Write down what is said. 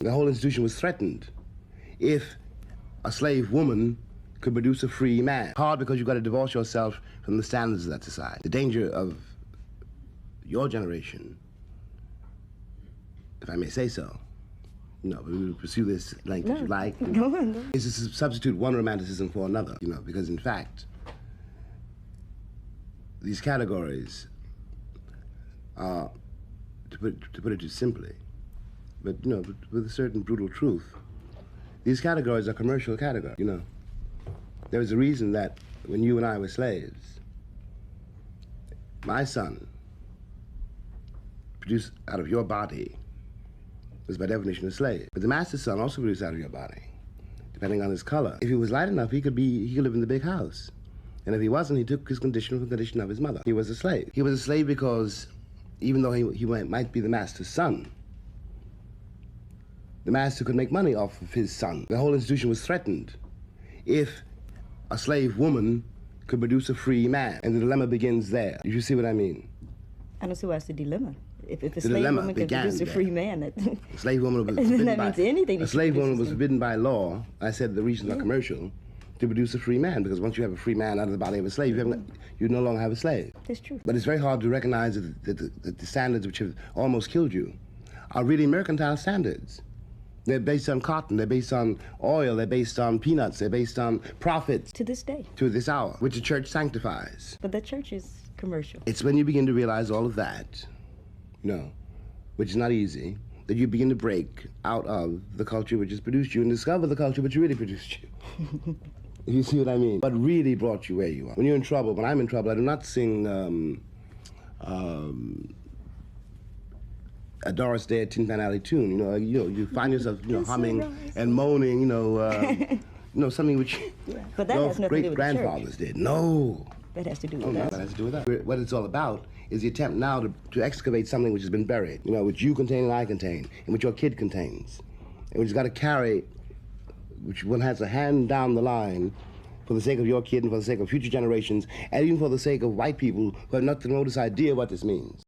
The whole institution was threatened if a slave woman could produce a free man. Hard because you've got to divorce yourself from the standards of that society. The danger of your generation, if I may say so, but we will pursue this length if you like, is to substitute one romanticism for another, because in fact, these categories are, to put it too simply, but with a certain brutal truth, these categories are commercial categories, There was a reason that when you and I were slaves, my son produced out of your body was by definition a slave. But the master's son also produced out of your body, depending on his color. If he was light enough, he could live in the big house. And if he wasn't, he took his condition from the condition of his mother. He was a slave. He was a slave because even though he might be the master's son, the master could make money off of his son. The whole institution was threatened if a slave woman could produce a free man. And the dilemma begins there. You see what I mean? I don't see why it's a dilemma. If a slave woman can produce a free man, a slave woman was forbidden that means anything. A slave woman was forbidden by law. I said the reasons are commercial, to produce a free man, because once you have a free man out of the body of a slave, you no longer have a slave. That's true. But it's very hard to recognize that the standards which have almost killed you are really mercantile standards. They're based on cotton, they're based on oil, they're based on peanuts, they're based on profits. To this day. To this hour, which the church sanctifies. But the church is commercial. It's when you begin to realize all of that, which is not easy, that you begin to break out of the culture which has produced you and discover the culture which really produced you. You see what I mean? What really brought you where you are. When you're in trouble, when I'm in trouble, I do not sing a Doris Day Tin Pan Alley tune. You find yourself, humming and moaning, something which but that has nothing to do with the great-grandfathers did. No. That has to do with that. No, that has to do with that. What it's all about is the attempt now to excavate something which has been buried, which you contain and I contain, and which your kid contains, and which has got to carry, which one has a hand down the line for the sake of your kid and for the sake of future generations, and even for the sake of white people who have not the remotest idea what this means.